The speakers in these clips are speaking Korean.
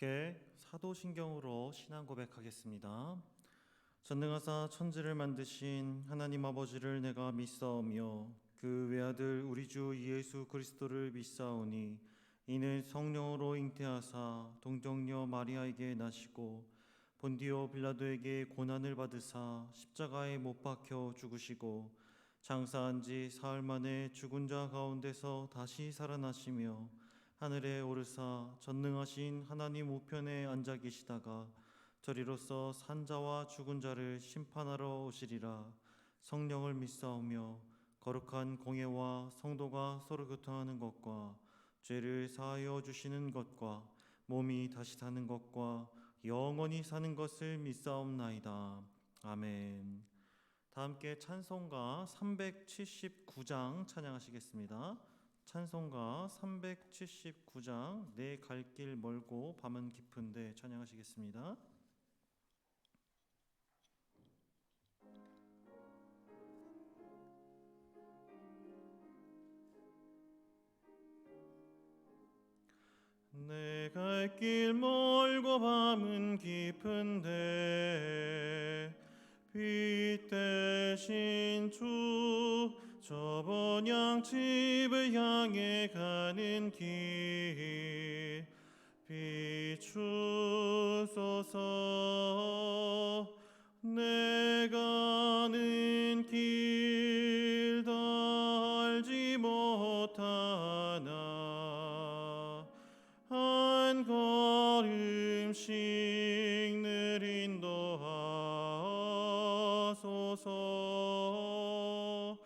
함께 사도신경으로 신앙 고백하겠습니다. 전능하사 천지를 만드신 하나님 아버지를 내가 믿사오며 그 외아들 우리 주 예수 그리스도를 믿사오니 이는 성령으로 잉태하사 동정녀 마리아에게 나시고 본디오 빌라도에게 고난을 받으사 십자가에 못 박혀 죽으시고 장사한 지 사흘 만에 죽은 자 가운데서 다시 살아나시며 하늘에 오르사 전능하신 하나님 우편에 앉아 계시다가 저리로서 산자와 죽은 자를 심판하러 오시리라. 성령을 믿사오며 거룩한 공예와 성도가 서로 교통하는 것과 죄를 사하여 주시는 것과 몸이 다시 사는 것과 영원히 사는 것을 믿사옵나이다. 아멘. 다 함께 찬송가 379장 찬양하시겠습니다. 찬송가 379장 내 갈 길 멀고 밤은 깊은데 찬양하시겠습니다. 내 갈 길 멀고 밤은 깊은데 빛 대신 주 저 번향집을 향해 가는 길 비추소서. 내 가는 길 다 알지 못하나 한 걸음씩 늘 인도하소서.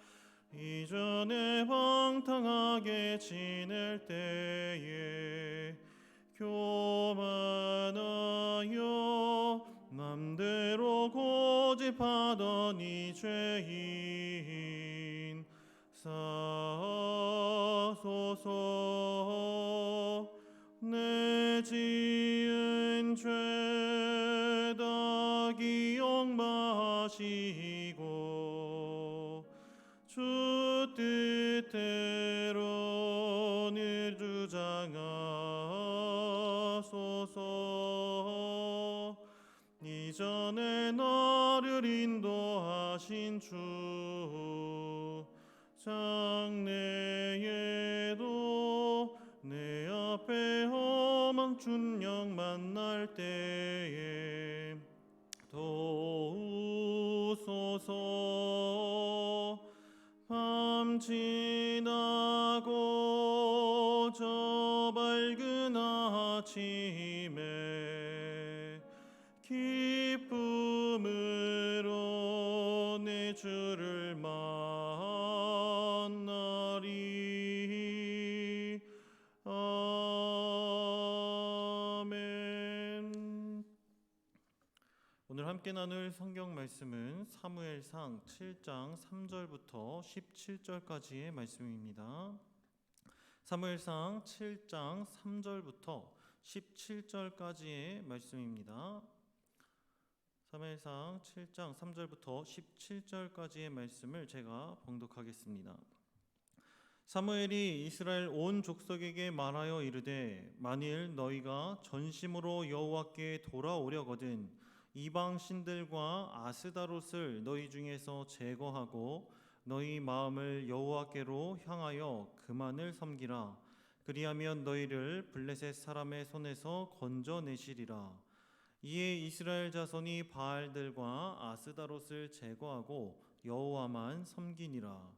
이전에 방탕하게 지낼 때에 교만하여 맘대로 고집하던 이 죄인 사소서. 내 지은 죄 다 기억 마시고 주 뜻대로 늘 주장하소서. 이전에 나를 인도하신 주 장래에도 내 앞에 험한 준영 만날 때에 도우소서. 밤 지나고 저 밝은 아침에 기쁨으로 내 주를 만나리. 아멘. 오늘 함께 나눌 성경 말씀은 사무엘상 7장 3절부터 17절까지의 말씀입니다. 사무엘상 7장 3절부터 17절까지의 말씀입니다. 사무엘상 7장 3절부터 17절까지의 말씀을 제가 봉독하겠습니다. 사무엘이 이스라엘 온 족속에게 말하여 이르되 만일 너희가 전심으로 여호와께 돌아오려거든 이방 신들과 아스다롯을 너희 중에서 제거하고 너희 마음을 여호와께로 향하여 그만을 섬기라. 그리하면 너희를 블레셋 사람의 손에서 건져내시리라. 이에 이스라엘 자손이 바알들과 아스다롯을 제거하고 여호와만 섬기니라.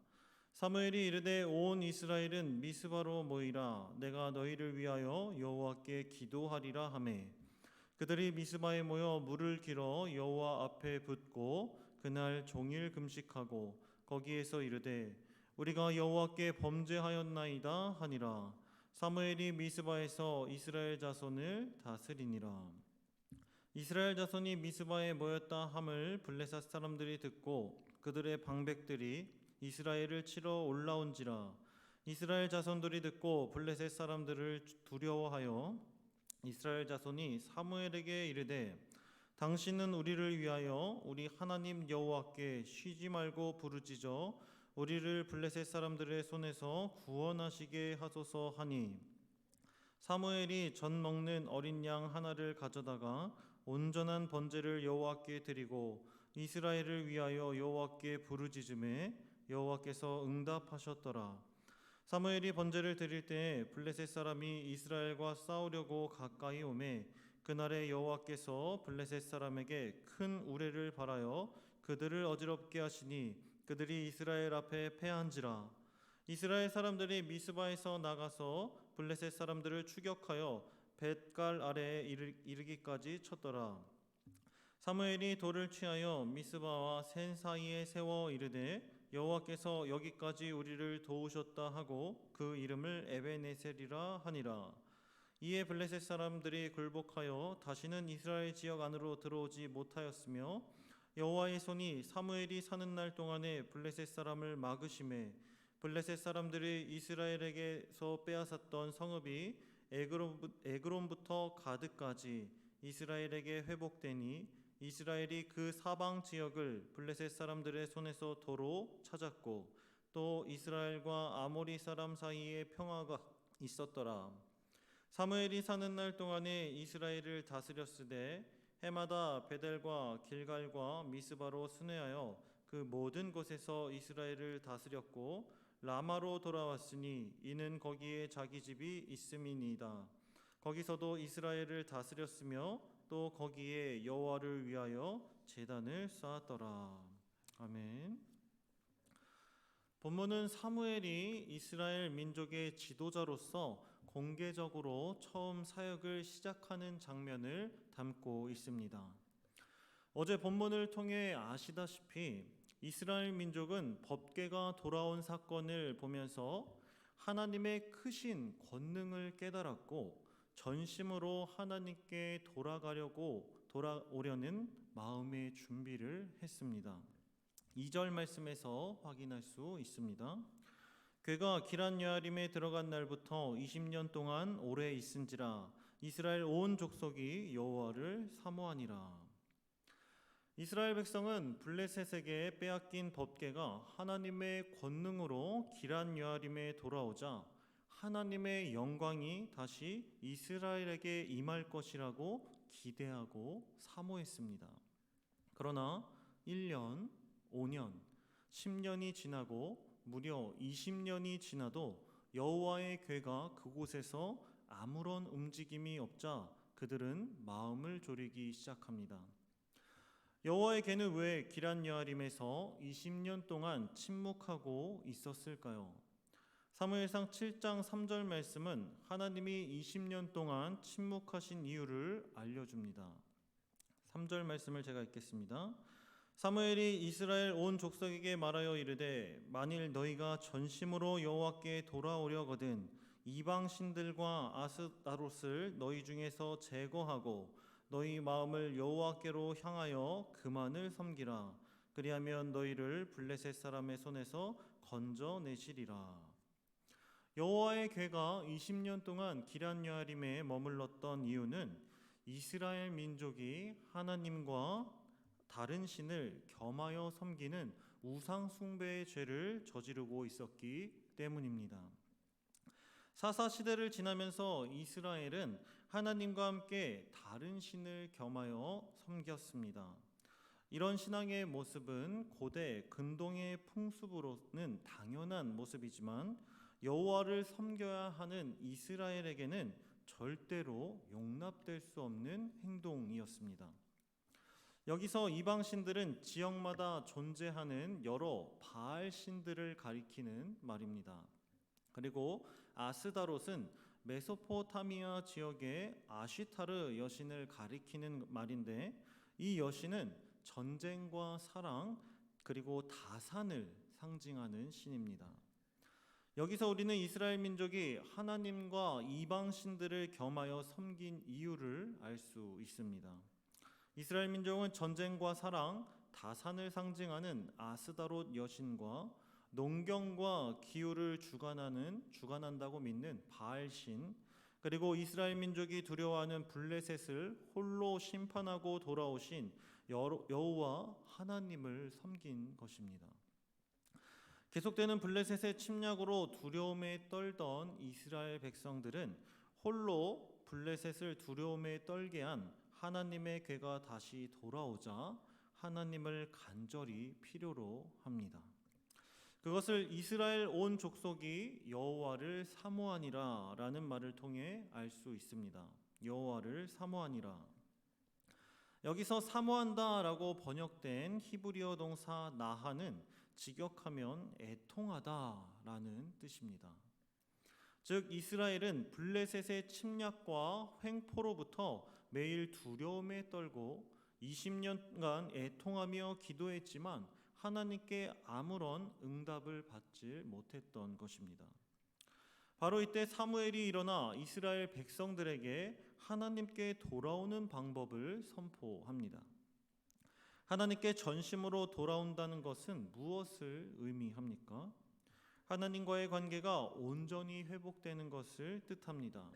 사무엘이 이르되 온 이스라엘은 미스바로 모이라. 내가 너희를 위하여 여호와께 기도하리라 하매 그들이 미스바에 모여 물을 길어 여호와 앞에 붓고 그날 종일 금식하고 거기에서 이르되 우리가 여호와께 범죄하였나이다 하니라. 사무엘이 미스바에서 이스라엘 자손을 다스리니라. 이스라엘 자손이 미스바에 모였다 함을 블레셋 사람들이 듣고 그들의 방백들이 이스라엘을 치러 올라온지라. 이스라엘 자손들이 듣고 블레셋 사람들을 두려워하여 이스라엘 자손이 사무엘에게 이르되 당신은 우리를 위하여 우리 하나님 여호와께 쉬지 말고 부르짖어 우리를 블레셋 사람들의 손에서 구원하시게 하소서 하니 사무엘이 전 먹는 어린 양 하나를 가져다가 온전한 번제를 여호와께 드리고 이스라엘을 위하여 여호와께 부르짖음에 여호와께서 응답하셨더라. 사무엘이 번제를 드릴 때에 블레셋 사람이 이스라엘과 싸우려고 가까이 오매 그날에 여호와께서 블레셋 사람에게 큰 우레를 발하여 그들을 어지럽게 하시니 그들이 이스라엘 앞에 패한지라. 이스라엘 사람들이 미스바에서 나가서 블레셋 사람들을 추격하여 벳갈 아래에 이르기까지 쳤더라. 사무엘이 돌을 취하여 미스바와 센 사이에 세워 이르되 여호와께서 여기까지 우리를 도우셨다 하고 그 이름을 에베네셀이라 하니라. 이에 블레셋 사람들이 굴복하여 다시는 이스라엘 지역 안으로 들어오지 못하였으며 여호와의 손이 사무엘이 사는 날 동안에 블레셋 사람을 막으심에 블레셋 사람들이 이스라엘에게서 빼앗았던 성읍이 에그론부터 가드까지 이스라엘에게 회복되니 이스라엘이 그 사방 지역을 블레셋 사람들의 손에서 도로 찾았고 또 이스라엘과 아모리 사람 사이에 평화가 있었더라. 사무엘이 사는 날 동안에 이스라엘을 다스렸으되 해마다 베델과 길갈과 미스바로 순회하여 그 모든 곳에서 이스라엘을 다스렸고 라마로 돌아왔으니 이는 거기에 자기 집이 있음이니이다. 거기서도 이스라엘을 다스렸으며 또 거기에 여호와를 위하여 제단을 쌓았더라. 아멘. 본문은 사무엘이 이스라엘 민족의 지도자로서 공개적으로 처음 사역을 시작하는 장면을 담고 있습니다. 어제 본문을 통해 아시다시피 이스라엘 민족은 법궤가 돌아온 사건을 보면서 하나님의 크신 권능을 깨달았고 전심으로 하나님께 돌아오려는 마음의 준비를 했습니다. 2절 말씀에서 확인할 수 있습니다. 궤가 기럇 여아림에 들어간 날부터 20년 동안 오래 있은지라 이스라엘 온 족속이 여호와를 사모하니라. 이스라엘 백성은 블레셋에게 빼앗긴 법궤가 하나님의 권능으로 기럇 여아림에 돌아오자 하나님의 영광이 다시 이스라엘에게 임할 것이라고 기대하고 사모했습니다. 그러나 1년, 5년, 10년이 지나고 무려 20년이 지나도 여호와의 궤가 그곳에서 아무런 움직임이 없자 그들은 마음을 졸이기 시작합니다. 여호와의 궤는 왜 기럇 여아림에서 20년 동안 침묵하고 있었을까요? 사무엘상 7장 3절 말씀은 하나님이 20년 동안 침묵하신 이유를 알려줍니다. 3절 말씀을 제가 읽겠습니다. 사무엘이 이스라엘 온 족속에게 말하여 이르되 만일 너희가 전심으로 여호와께 돌아오려거든 이방 신들과 아스다롯을 너희 중에서 제거하고 너희 마음을 여호와께로 향하여 그만을 섬기라. 그리하면 너희를 블레셋 사람의 손에서 건져내시리라. 여호와의 궤가 20년 동안 기럇 여아림에 머물렀던 이유는 이스라엘 민족이 하나님과 다른 신을 겸하여 섬기는 우상 숭배의 죄를 저지르고 있었기 때문입니다. 사사 시대를 지나면서 이스라엘은 하나님과 함께 다른 신을 겸하여 섬겼습니다. 이런 신앙의 모습은 고대 근동의 풍습으로는 당연한 모습이지만 여호와를 섬겨야 하는 이스라엘에게는 절대로 용납될 수 없는 행동이었습니다. 여기서 이방 신들은 지역마다 존재하는 여러 바알 신들을 가리키는 말입니다. 그리고 아스다롯은 메소포타미아 지역의 아쉬타르 여신을 가리키는 말인데 이 여신은 전쟁과 사랑 그리고 다산을 상징하는 신입니다. 여기서 우리는 이스라엘 민족이 하나님과 이방 신들을 겸하여 섬긴 이유를 알 수 있습니다. 이스라엘 민족은 전쟁과 사랑, 다산을 상징하는 아스다롯 여신과 농경과 기후를 주관한다고 믿는 바알신, 그리고 이스라엘 민족이 두려워하는 블레셋을 홀로 심판하고 돌아오신 여호와 하나님을 섬긴 것입니다. 계속되는 블레셋의 침략으로 두려움에 떨던 이스라엘 백성들은 홀로 블레셋을 두려움에 떨게 한 하나님의 괴가 다시 돌아오자 하나님을 간절히 필요로 합니다. 그것을 이스라엘 온 족속이 여호와를 사모하니라 라는 말을 통해 알 수 있습니다. 여호와를 사모하니라. 여기서 사모한다 라고 번역된 히브리어 동사 나하는 직역하면 애통하다 라는 뜻입니다. 즉 이스라엘은 블레셋의 침략과 횡포로부터 매일 두려움에 떨고 20년간 애통하며 기도했지만 하나님께 아무런 응답을 받지 못했던 것입니다. 바로 이때 사무엘이 일어나 이스라엘 백성들에게 하나님께 돌아오는 방법을 선포합니다. 하나님께 전심으로 돌아온다는 것은 무엇을 의미합니까? 하나님과의 관계가 온전히 회복되는 것을 뜻합니다.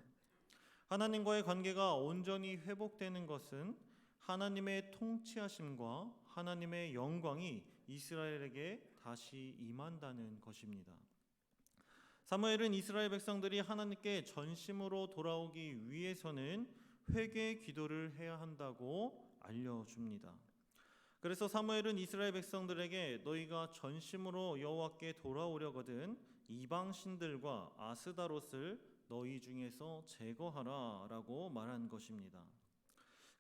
하나님과의 관계가 온전히 회복되는 것은 하나님의 통치하심과 하나님의 영광이 이스라엘에게 다시 임한다는 것입니다. 사무엘은 이스라엘 백성들이 하나님께 전심으로 돌아오기 위해서는 회개의 기도를 해야 한다고 알려줍니다. 그래서 사무엘은 이스라엘 백성들에게 너희가 전심으로 여호와께 돌아오려거든 이방 신들과 아스다롯을 너희 중에서 제거하라 라고 말한 것입니다.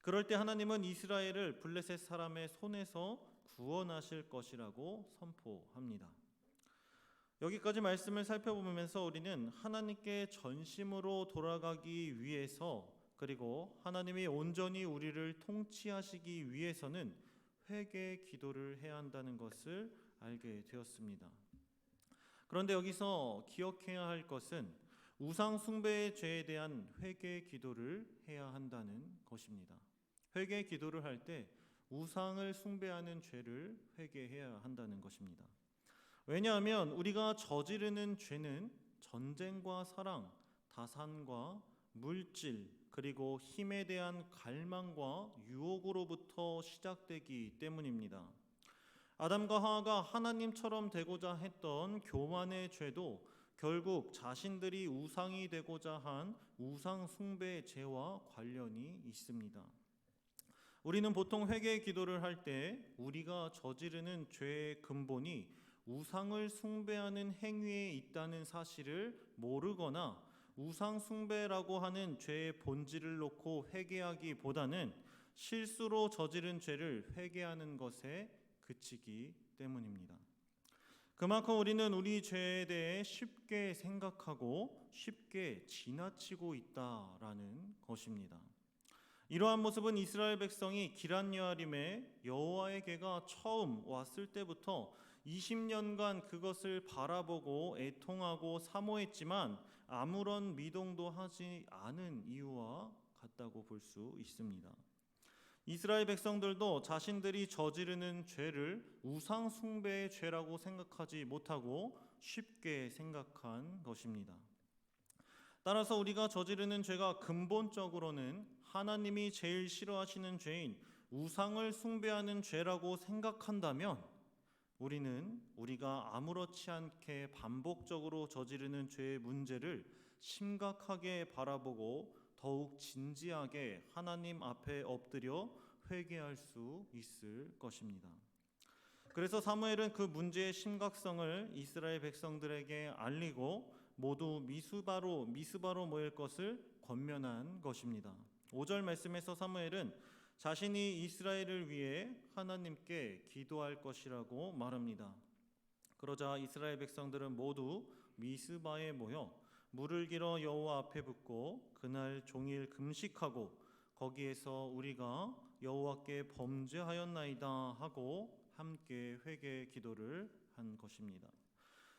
그럴 때 하나님은 이스라엘을 블레셋 사람의 손에서 구원하실 것이라고 선포합니다. 여기까지 말씀을 살펴보면서 우리는 하나님께 전심으로 돌아가기 위해서 그리고 하나님이 온전히 우리를 통치하시기 위해서는 회개의 기도를 해야 한다는 것을 알게 되었습니다. 그런데 여기서 기억해야 할 것은 우상 숭배의 죄에 대한 회개의 기도를 해야 한다는 것입니다. 회개의 기도를 할 때 우상을 숭배하는 죄를 회개해야 한다는 것입니다. 왜냐하면 우리가 저지르는 죄는 전쟁과 사랑, 다산과 물질, 그리고 힘에 대한 갈망과 유혹으로부터 시작되기 때문입니다. 아담과 하와가 하나님처럼 되고자 했던 교만의 죄도 결국 자신들이 우상이 되고자 한 우상 숭배의 죄와 관련이 있습니다. 우리는 보통 회개의 기도를 할 때 우리가 저지르는 죄의 근본이 우상을 숭배하는 행위에 있다는 사실을 모르거나 우상 숭배라고 하는 죄의 본질을 놓고 회개하기보다는 실수로 저지른 죄를 회개하는 것에 그치기 때문입니다. 그만큼 우리는 우리 죄에 대해 쉽게 생각하고 쉽게 지나치고 있다라는 것입니다. 이러한 모습은 이스라엘 백성이 기럇여아림에 여호와의 괴가 처음 왔을 때부터 20년간 그것을 바라보고 애통하고 사모했지만 아무런 미동도 하지 않은 이유와 같다고 볼 수 있습니다. 이스라엘 백성들도 자신들이 저지르는 죄를 우상 숭배의 죄라고 생각하지 못하고 쉽게 생각한 것입니다. 따라서 우리가 저지르는 죄가 근본적으로는 하나님이 제일 싫어하시는 죄인 우상을 숭배하는 죄라고 생각한다면 우리는 우리가 아무렇지 않게 반복적으로 저지르는 죄의 문제를 심각하게 바라보고 더욱 진지하게 하나님 앞에 엎드려 회개할 수 있을 것입니다. 그래서 사무엘은 그 문제의 심각성을 이스라엘 백성들에게 알리고 모두 미스바로 모일 것을 권면한 것입니다. 5절 말씀에서 사무엘은 자신이 이스라엘을 위해 하나님께 기도할 것이라고 말합니다. 그러자 이스라엘 백성들은 모두 미스바에 모여 물을 길어 여호와 앞에 붓고 그날 종일 금식하고 거기에서 우리가 여호와께 범죄하였나이다 하고 함께 회개 기도를 한 것입니다.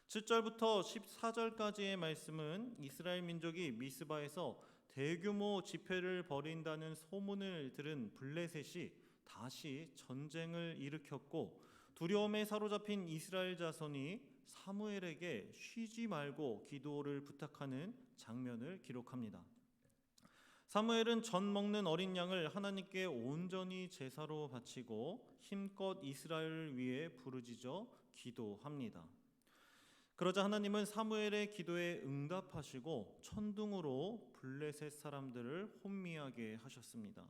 7절부터 14절까지의 말씀은 이스라엘 민족이 미스바에서 대규모 집회를 벌인다는 소문을 들은 블레셋이 다시 전쟁을 일으켰고 두려움에 사로잡힌 이스라엘 자손이 사무엘에게 쉬지 말고 기도를 부탁하는 장면을 기록합니다. 사무엘은 전 먹는 어린 양을 하나님께 온전히 제사로 바치고 힘껏 이스라엘을 위해 부르짖어 기도합니다. 그러자 하나님은 사무엘의 기도에 응답하시고 천둥으로 블레셋 사람들을 혼미하게 하셨습니다.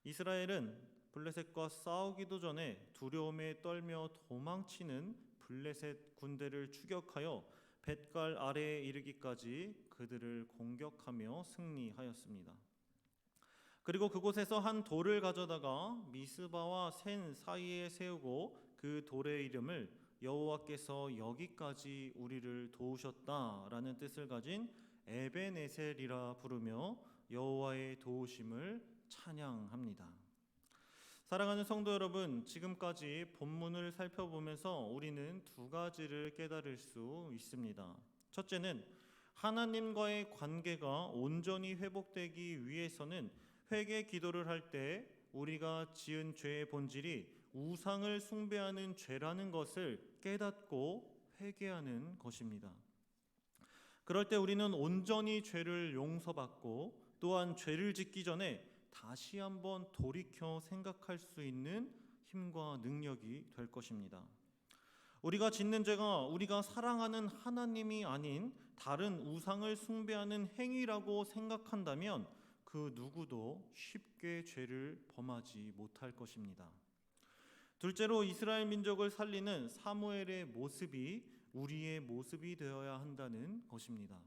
이스라엘은 블레셋과 싸우기도 전에 두려움에 떨며 도망치는 블레셋 군대를 추격하여 벳갈 아래에 이르기까지 그들을 공격하며 승리하였습니다. 그리고 그곳에서 한 돌을 가져다가 미스바와 센 사이에 세우고 그 돌의 이름을 여호와께서 여기까지 우리를 도우셨다라는 뜻을 가진 에벤에셀이라 부르며 여호와의 도우심을 찬양합니다. 사랑하는 성도 여러분, 지금까지 본문을 살펴보면서 우리는 두 가지를 깨달을 수 있습니다. 첫째는 하나님과의 관계가 온전히 회복되기 위해서는 회개 기도를 할 때 우리가 지은 죄의 본질이 우상을 숭배하는 죄라는 것을 깨닫고 회개하는 것입니다. 그럴 때 우리는 온전히 죄를 용서받고 또한 죄를 짓기 전에 다시 한번 돌이켜 생각할 수 있는 힘과 능력이 될 것입니다. 우리가 짓는 죄가 우리가 사랑하는 하나님이 아닌 다른 우상을 숭배하는 행위라고 생각한다면 그 누구도 쉽게 죄를 범하지 못할 것입니다. 둘째로 이스라엘 민족을 살리는 사무엘의 모습이 우리의 모습이 되어야 한다는 것입니다.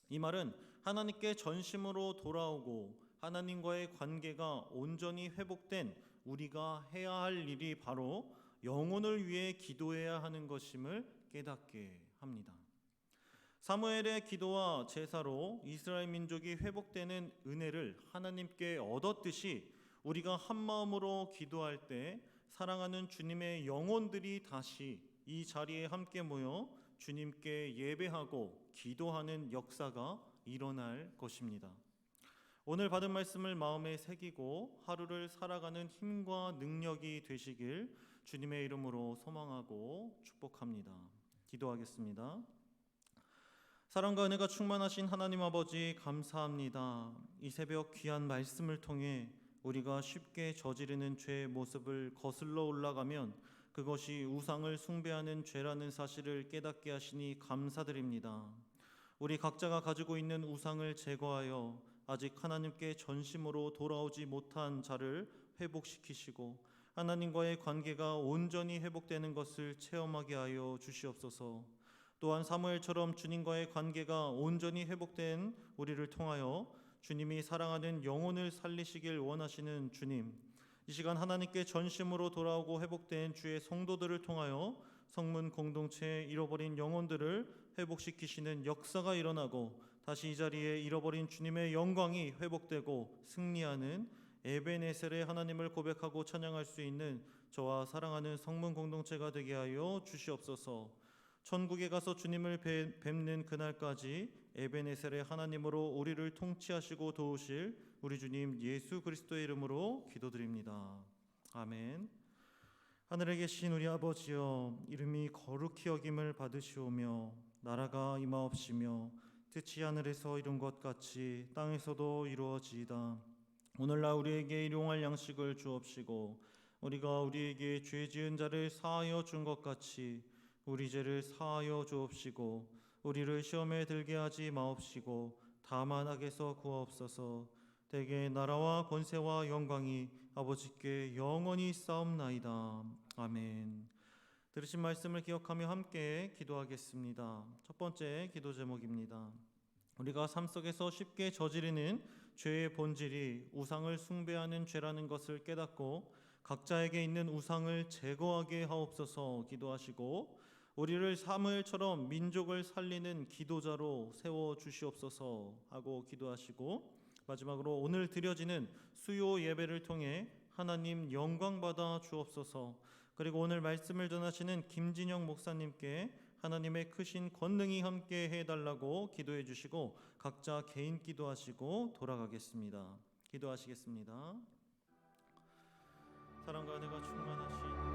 이 말은 하나님께 전심으로 돌아오고 하나님과의 관계가 온전히 회복된 우리가 해야 할 일이 바로 영혼을 위해 기도해야 하는 것임을 깨닫게 합니다. 사무엘의 기도와 제사로 이스라엘 민족이 회복되는 은혜를 하나님께 얻었듯이 우리가 한 마음으로 기도할 때 사랑하는 주님의 영혼들이 다시 이 자리에 함께 모여 주님께 예배하고 기도하는 역사가 일어날 것입니다. 오늘 받은 말씀을 마음에 새기고 하루를 살아가는 힘과 능력이 되시길 주님의 이름으로 소망하고 축복합니다. 기도하겠습니다. 사랑과 은혜가 충만하신 하나님 아버지, 감사합니다. 이 새벽 귀한 말씀을 통해 우리가 쉽게 저지르는 죄의 모습을 거슬러 올라가면 그것이 우상을 숭배하는 죄라는 사실을 깨닫게 하시니 감사드립니다. 우리 각자가 가지고 있는 우상을 제거하여 아직 하나님께 전심으로 돌아오지 못한 자를 회복시키시고 하나님과의 관계가 온전히 회복되는 것을 체험하게 하여 주시옵소서. 또한 사무엘처럼 주님과의 관계가 온전히 회복된 우리를 통하여 주님이 사랑하는 영혼을 살리시길 원하시는 주님, 이 시간 하나님께 전심으로 돌아오고 회복된 주의 성도들을 통하여 성문 공동체의 잃어버린 영혼들을 회복시키시는 역사가 일어나고 다시 이 자리에 잃어버린 주님의 영광이 회복되고 승리하는 에벤에셀의 하나님을 고백하고 찬양할 수 있는 저와 사랑하는 성문 공동체가 되게 하여 주시옵소서. 천국에 가서 주님을 뵙는 그날까지 에벤에셀의 하나님으로 우리를 통치하시고 도우실 우리 주님 예수 그리스도의 이름으로 기도드립니다. 아멘. 하늘에 계신 우리 아버지여, 이름이 거룩히 여김을 받으시오며 나라가 임하옵시며 뜻이 하늘에서 이룬 것 같이 땅에서도 이루어지이다. 오늘날 우리에게 일용할 양식을 주옵시고 우리가 우리에게 죄 지은 자를 사하여 준 것 같이 우리 죄를 사하여 주옵시고 우리를 시험에 들게 하지 마옵시고 다만 악에서 구하옵소서. 대개 나라와 권세와 영광이 아버지께 영원히 쌓옵나이다. 아멘. 들으신 말씀을 기억하며 함께 기도하겠습니다. 첫 번째 기도 제목입니다. 우리가 삶 속에서 쉽게 저지르는 죄의 본질이 우상을 숭배하는 죄라는 것을 깨닫고 각자에게 있는 우상을 제거하게 하옵소서 기도하시고 우리를 사무엘처럼 민족을 살리는 기도자로 세워주시옵소서 하고 기도하시고 마지막으로 오늘 드려지는 수요 예배를 통해 하나님 영광받아 주옵소서. 그리고 오늘 말씀을 전하시는 김진영 목사님께 하나님의 크신 권능이 함께 해달라고 기도해 주시고 각자 개인 기도하시고 돌아가겠습니다. 기도하시겠습니다. 사랑과 은혜가 충만하신